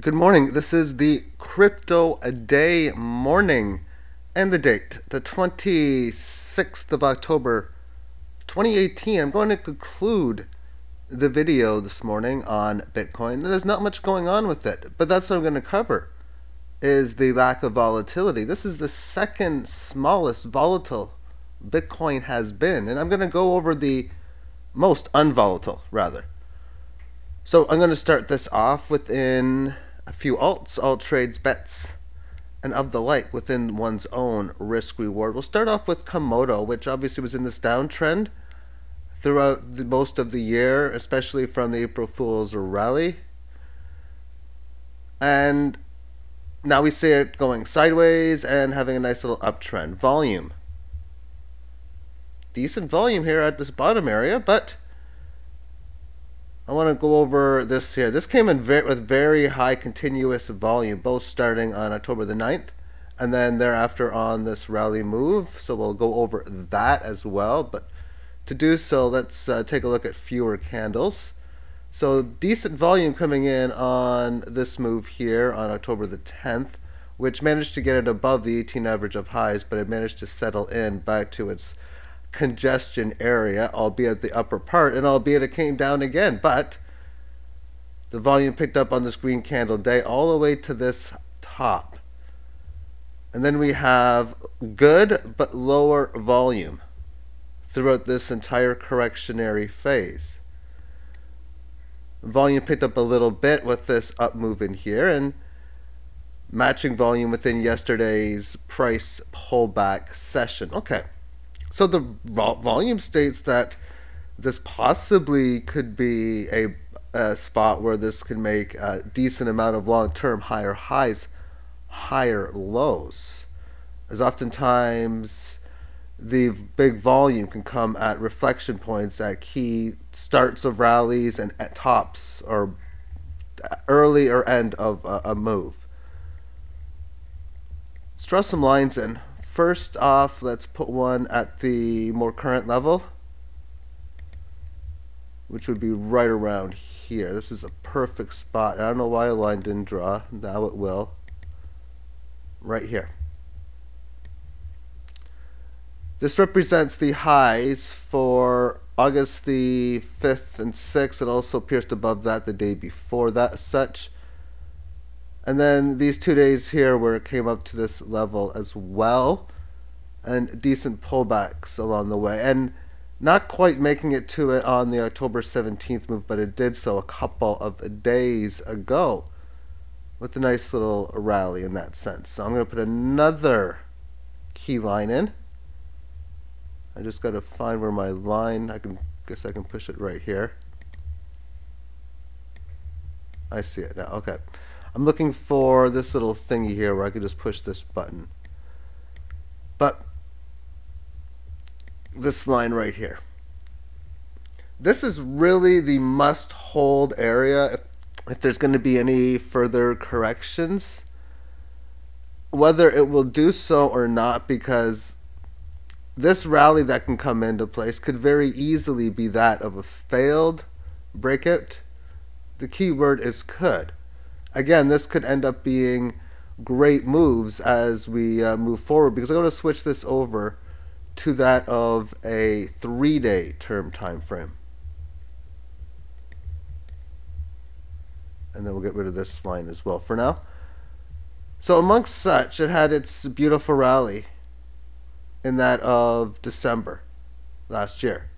Good morning. This is the crypto a day morning and the date, the 26th of October 2018. I'm going to conclude the video this morning on Bitcoin. There's not much going on with it, but that's what I'm going to cover is the lack of volatility. This is the second smallest volatile Bitcoin has been, and I'm going to go over the most unvolatile rather. So I'm going to start this off within a few alts, alt trades, bets, and of the like within one's own risk reward. We'll start off with Komodo, which obviously was in this downtrend throughout most of the year, especially from the April Fool's rally. And now we see it going sideways and having a nice little uptrend. Volume. Decent volume here at this bottom area, but I want to go over this here. This came in with very high continuous volume, both starting on October the 9th and then thereafter on this rally move. So we'll go over that as well. But to do so, let's take a look at fewer candles. So decent volume coming in on this move here on October the 10th, which managed to get it above the 18 average of highs, but it managed to settle in back to its congestion area, albeit the upper part, and albeit it came down again, but the volume picked up on this green candle day all the way to this top. And then we have good but lower volume throughout this entire correctionary phase. Volume picked up a little bit with this up move in here, and matching volume within yesterday's price pullback session. Okay. So the volume states that this possibly could be a spot where this can make a decent amount of long-term higher highs, higher lows. As oftentimes the big volume can come at reflection points at key starts of rallies and at tops or early or end of a move. Let's draw some lines in. First off, let's put one at the more current level, which would be right around here. This is a perfect spot. I don't know why a line didn't draw. Now it will. Right here. This represents the highs for August the 5th and 6th. It also pierced above that the day before that as such. And then these 2 days here where it came up to this level as well, and decent pullbacks along the way, and not quite making it to it on the October 17th move, but it did so a couple of days ago with a nice little rally in that sense. So I'm going to put another key line in. I just got to find where my line, guess I can push it right here. I see it now. Okay. I'm looking for this little thingy here where I could just push this button. But this line right here. This is really the must hold area if there's going to be any further corrections. Whether it will do so or not, because this rally that can come into place could very easily be that of a failed breakout. The key word is could. Again, this could end up being great moves as we move forward, because I'm going to switch this over to that of a 3-day term time frame. And then we'll get rid of this line as well for now. So amongst such, it had its beautiful rally in that of December last year.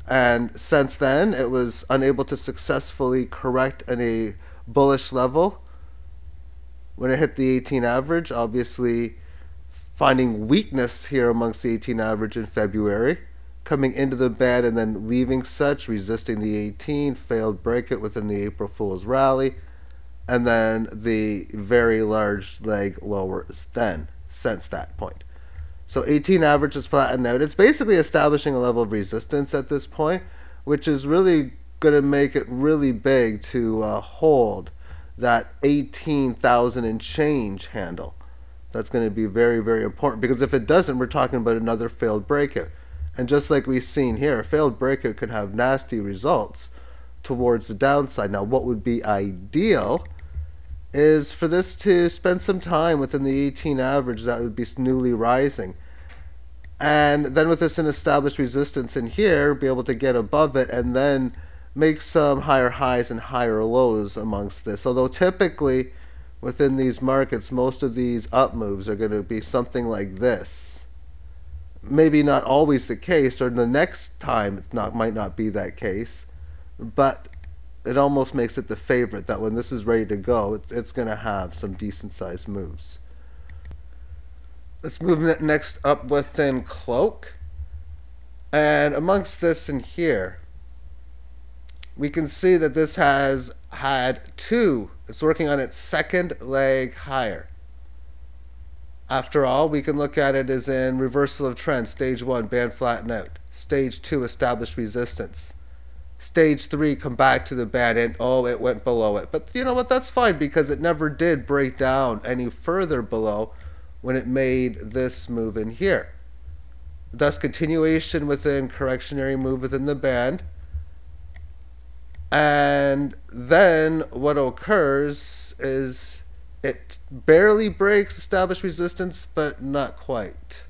And since then, it was unable to successfully correct any bullish level when it hit the 18 average, obviously finding weakness here amongst the 18 average in February, coming into the band and then leaving such, resisting the 18, failed breakout within the April Fool's rally, and then the very large leg lowers then since that point. So 18 average is flattened out. It's basically establishing a level of resistance at this point, which is really going to make it really big to hold that 18,000 and change handle. That's going to be very, very important, because if it doesn't, we're talking about another failed breakout. And just like we've seen here, a failed breakout could have nasty results towards the downside. Now, what would be ideal is for this to spend some time within the 18 average that would be newly rising. And then with this an established resistance in here, be able to get above it and then make some higher highs and higher lows amongst this. Although typically within these markets, most of these up moves are going to be something like this. Maybe not always the case, or the next time might not be that case, but it almost makes it the favorite that when this is ready to go, it's going to have some decent sized moves. Let's move next up within cloak. And amongst this in here, we can see that this has had it's working on its second leg higher. After all, we can look at it as in reversal of trend. Stage 1, band flatten out. Stage 2, establish resistance. Stage 3, come back to the band, and oh, it went below it. But you know what, that's fine because it never did break down any further below when it made this move in here. Thus, continuation within correctionary move within the band. And then what occurs is it barely breaks established resistance, but not quite.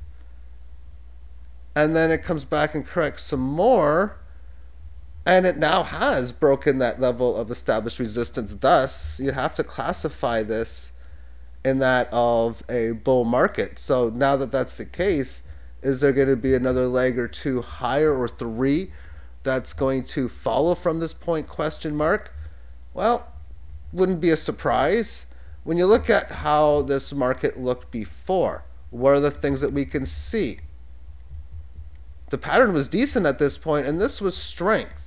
And then it comes back and corrects some more. And it now has broken that level of established resistance. Thus, you have to classify this in that of a bull market. So now that that's the case, is there going to be another leg or two higher, or three, that's going to follow from this point, question mark? Well, wouldn't be a surprise. When you look at how this market looked before, what are the things that we can see? The pattern was decent at this point, and this was strength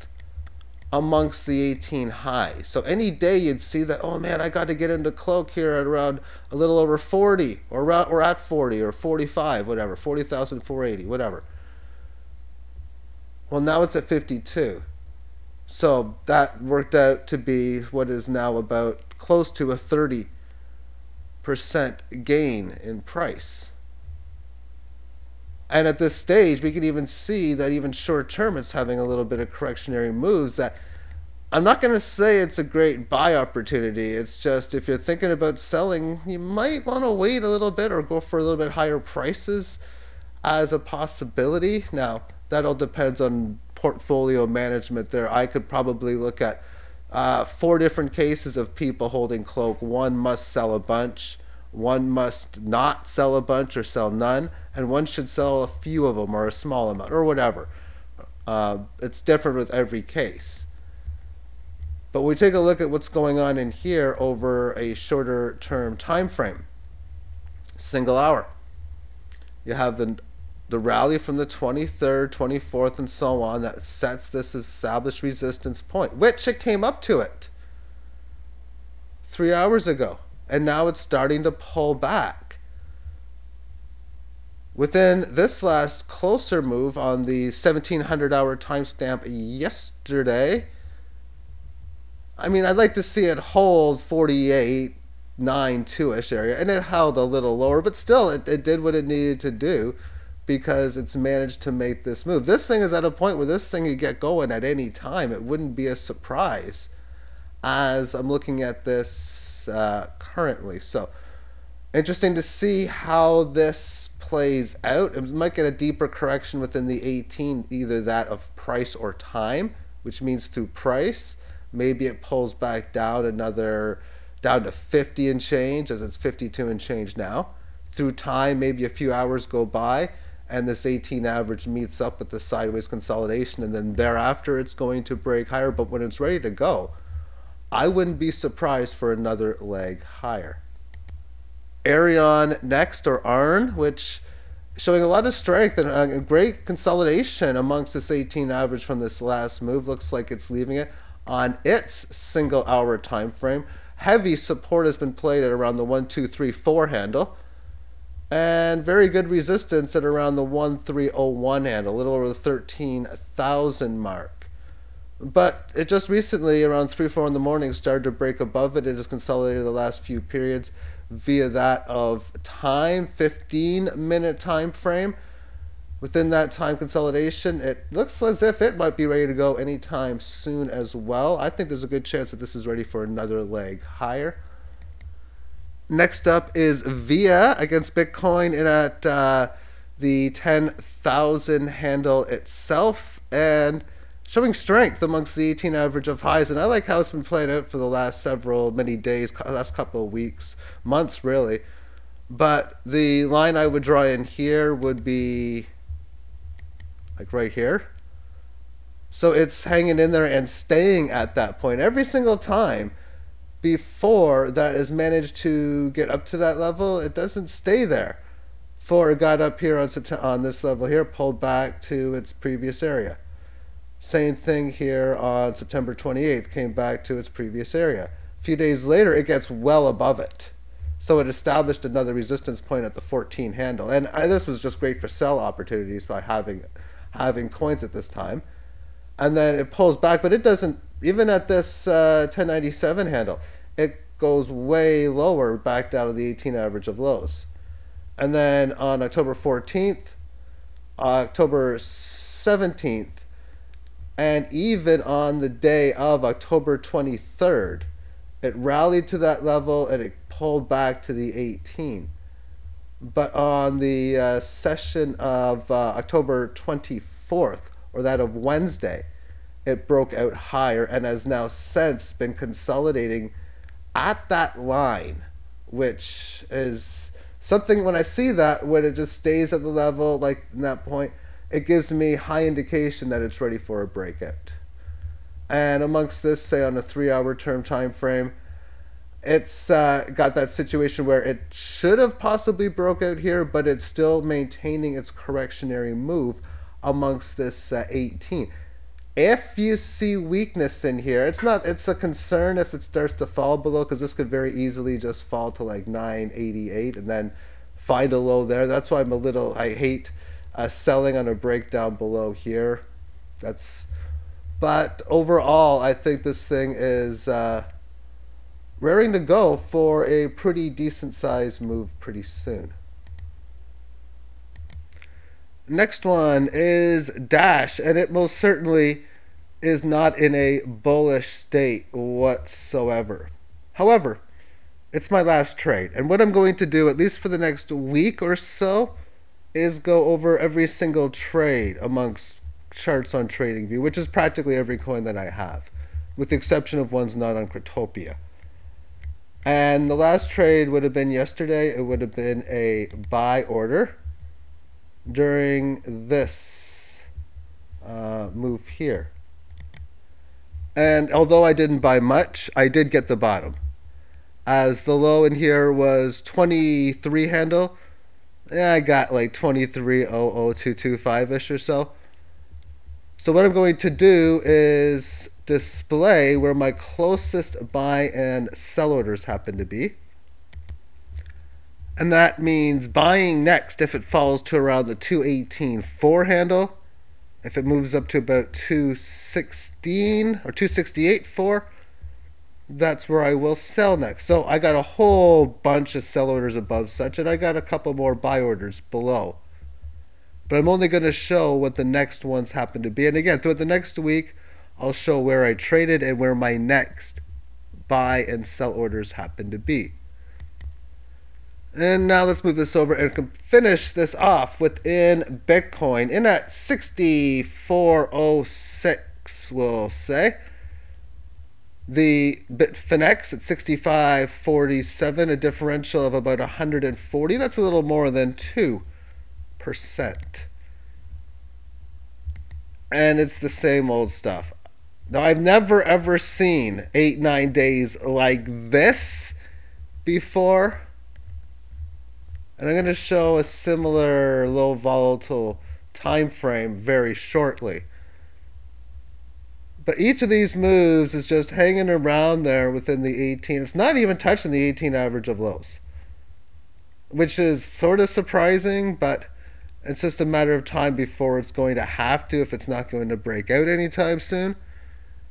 amongst the 18 highs. So any day you'd see that, oh man, I got to get into cloak here at around a little over 40, or at 40 or 45, whatever, 40,480, whatever. Well, now it's at 52. So that worked out to be what is now about close to a 30% gain in price. And at this stage, we can even see that even short term, it's having a little bit of correctionary moves that I'm not going to say it's a great buy opportunity. It's just if you're thinking about selling, you might want to wait a little bit or go for a little bit higher prices as a possibility. Now, that all depends on portfolio management there. I could probably look at 4 different cases of people holding cloak. One must sell a bunch, one must not sell a bunch or sell none, and one should sell a few of them or a small amount or whatever. It's different with every case. But we take a look at what's going on in here over a shorter term time frame. Single hour. You have the rally from the 23rd, 24th, and so on that sets this established resistance point, which it came up to it 3 hours ago. And now it's starting to pull back. Within this last closer move on the 1700-hour timestamp yesterday, I mean, I'd like to see it hold 48.92-ish area, and it held a little lower, but still, it did what it needed to do because it's managed to make this move. This thing is at a point where this thing could get going at any time. It wouldn't be a surprise as I'm looking at this currently. So interesting to see how this plays out. It might get a deeper correction within the 18, either that of price or time, which means through price. Maybe it pulls back down down to 50 and change, as it's 52 and change now. Through time, maybe a few hours go by, and this 18 average meets up with the sideways consolidation, and then thereafter it's going to break higher. But when it's ready to go, I wouldn't be surprised for another leg higher. Arion next, or ARN, which showing a lot of strength and a great consolidation amongst this 18 average from this last move. Looks like it's leaving it on its single hour time frame. Heavy support has been played at around the 1, 2, 3, 4 handle, and very good resistance at around the 1301 handle, a little over the 13,000 mark. But it just recently, around 3, 4 in the morning, started to break above it. It has consolidated the last few periods via that of time, 15-minute time frame. Within that time consolidation, it looks as if it might be ready to go anytime soon as well. I think there's a good chance that this is ready for another leg higher. Next up is VIA against Bitcoin in at the 10,000 handle itself, and showing strength amongst the 18 average of highs. And I like how it's been playing out for the last many days, last couple of weeks, months really. But the line I would draw in here would be like right here. So it's hanging in there and staying at that point every single time. Before that has managed to get up to that level, it doesn't stay there. Before it got up here on this level here, pulled back to its previous area. Same thing here on September 28th, came back to its previous area. A few days later, it gets well above it. So it established another resistance point at the 14 handle. And this was just great for sell opportunities by having coins at this time. And then it pulls back, but it doesn't, even at this 1097 handle, it goes way lower, back down to the 18 average of lows. And then on October 14th, October 17th, and even on the day of October 23rd, it rallied to that level and it pulled back to the 18. But on the session of October 24th, or that of Wednesday, it broke out higher and has now since been consolidating at that line, which is something, when I see that, when it just stays at the level like in that point, it gives me high indication that it's ready for a breakout. And amongst this, say on a 3-hour term time frame, it's got that situation where it should have possibly broke out here, but it's still maintaining its correctionary move amongst this 18. If you see weakness in here, it's a concern if it starts to fall below, because this could very easily just fall to like 988 and then find a low there. That's why I hate selling on a breakdown below here. But overall, I think this thing is raring to go for a pretty decent sized move pretty soon. Next one is Dash, and it most certainly is not in a bullish state whatsoever. However, it's my last trade, and what I'm going to do, at least for the next week or so, is go over every single trade amongst charts on TradingView, which is practically every coin that I have, with the exception of ones not on Cryptopia. And the last trade would have been yesterday. It would have been a buy order during this move here. And although I didn't buy much, I did get the bottom, as the low in here was 23 handle. I got like 23.00225-ish or so. So what I'm going to do is display where my closest buy and sell orders happen to be. And that means buying next if it falls to around the 218.4 handle. If it moves up to about 216 or 268.4, that's where I will sell next. So I got a whole bunch of sell orders above such, and I got a couple more buy orders below. But I'm only going to show what the next ones happen to be. And again, throughout the next week, I'll show where I traded and where my next buy and sell orders happen to be. And now let's move this over and finish this off within Bitcoin in at 6406, we'll say. The Bitfinex at 65.47, a differential of about 140. That's a little more than 2%. And it's the same old stuff. Now, I've never ever seen 8-9 days like this before. And I'm going to show a similar low volatile time frame very shortly. But each of these moves is just hanging around there within the 18. It's not even touching the 18 average of lows, which is sort of surprising, but it's just a matter of time before it's going to have to, if it's not going to break out anytime soon.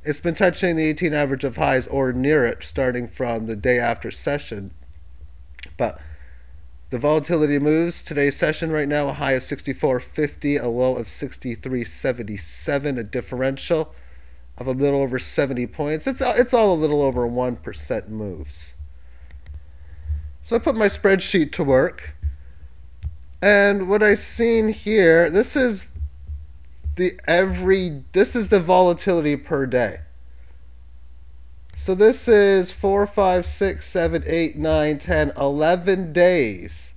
It's been touching the 18 average of highs or near it starting from the day after session. But the volatility moves. Today's session right now, a high of 64.50, a low of 63.77, a differential of a little over 70 points. It's all a little over 1% moves. So I put my spreadsheet to work. And what I've seen here, this is the volatility per day. So this is 4, 5, 6, 7, 8, 9, 10, 11 days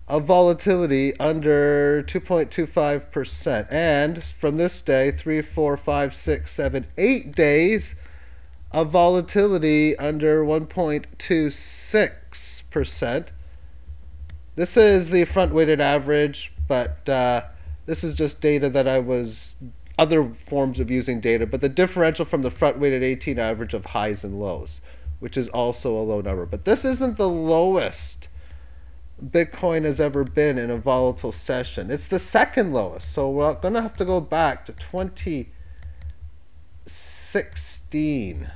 of volatility under 2.25%. And from this day, 3, 4, 5, 6, 7, 8 days of volatility under 1.26%. This is the front weighted average, but this is just data that other forms of using data, but the differential from the front weighted 18 average of highs and lows, which is also a low number. But this isn't the lowest Bitcoin has ever been in a volatile session. It's the second lowest. So we're going to have to go back to 2016.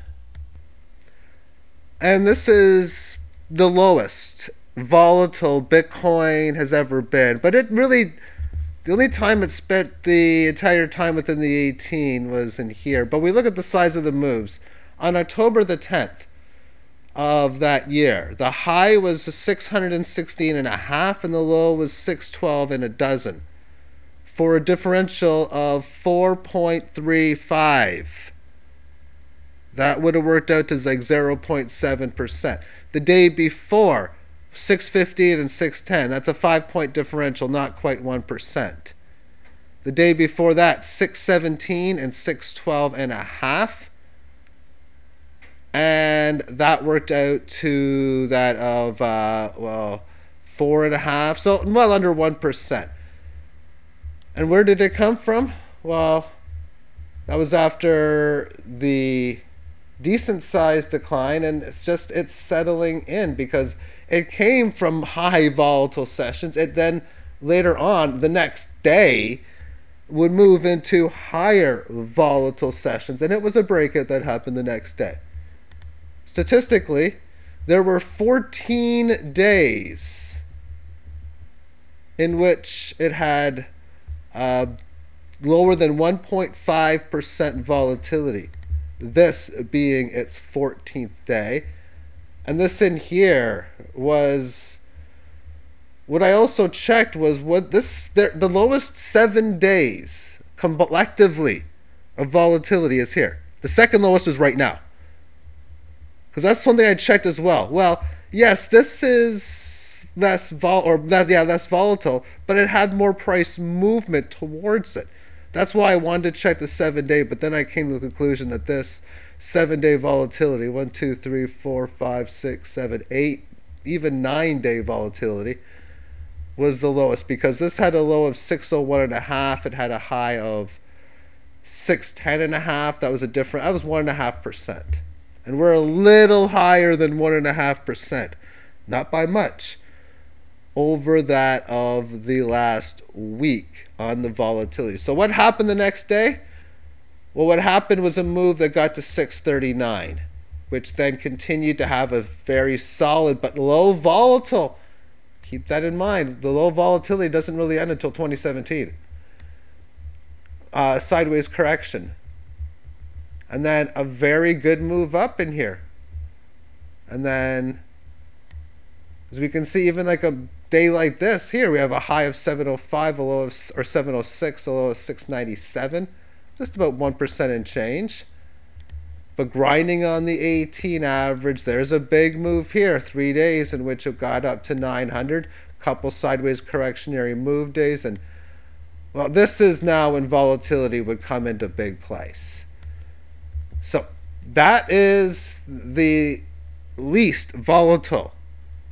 And this is the lowest volatile Bitcoin has ever been. But it really, the only time it spent the entire time within the 18 was in here. But we look at the size of the moves. On October the 10th of that year, the high was 616.5 and the low was 612 and a dozen, for a differential of 4.35. That would have worked out as like 0.7%. The day before, 615 and 610, that's a 5-point differential, not quite 1%. The day before that, 617 and 612 and a half. And that worked out to that of, 4.5, so well under 1%. And where did it come from? Well, that was after the decent size decline, and it's settling in because it came from high volatile sessions. It then later on the next day would move into higher volatile sessions, and it was a breakout that happened the next day. Statistically, there were 14 days in which it had lower than 1.5% volatility, this being its 14th day. And this in here was, what I also checked was the lowest 7 days collectively of volatility is here. The second lowest is right now, because that's something I checked as well. Well, yes, this is less volatile, but it had more price movement towards it. That's why I wanted to check the 7-day, but then I came to the conclusion that this 7-day volatility, 1, 2, 3, 4, 5, 6, 7, 8, even 9-day volatility was the lowest, because this had a low of 601.5. It had a high of 610.5. That was 1.5%. And we're a little higher than 1.5%, not by much, over that of the last week on the volatility. So what happened the next day? Well, what happened was a move that got to 639, which then continued to have a very solid but low volatile. Keep that in mind. The low volatility doesn't really end until 2017. Sideways correction. And then a very good move up in here. And then, as we can see, even like a day like this here, we have a high of 705, a low of, or 706, a low of 697. Just about 1% and change. But grinding on the 18 average, there's a big move here. 3 days in which it got up to 900. Couple sideways correctionary move days. And, well, this is now when volatility would come into big place. So that is the least volatile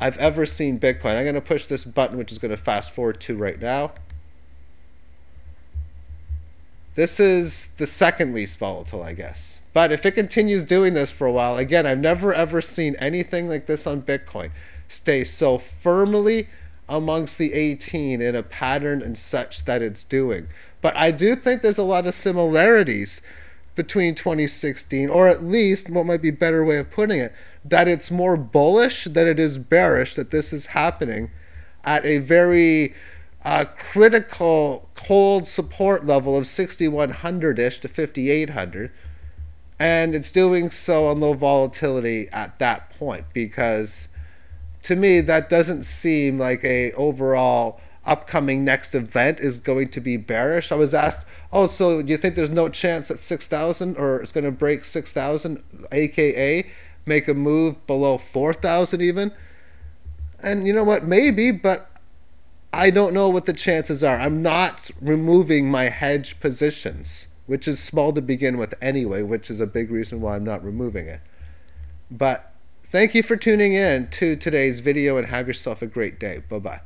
I've ever seen Bitcoin. I'm going to push this button, which is going to fast forward to right now. This is the second least volatile, I guess. But if it continues doing this for a while, again, I've never ever seen anything like this on Bitcoin stay so firmly amongst the 18 in a pattern and such that it's doing. But I do think there's a lot of similarities between 2016, or at least, what might be a better way of putting it, that it's more bullish than it is bearish that this is happening at a very critical cold support level of 6,100-ish to 5,800, and it's doing so on low volatility at that point, because to me, that doesn't seem like a overall upcoming next event is going to be bearish. I was asked, oh, so do you think there's no chance at 6,000 or it's going to break 6,000, aka make a move below 4,000 even? And you know what? Maybe, but I don't know what the chances are. I'm not removing my hedge positions, which is small to begin with anyway, which is a big reason why I'm not removing it. But thank you for tuning in to today's video and have yourself a great day. Bye-bye.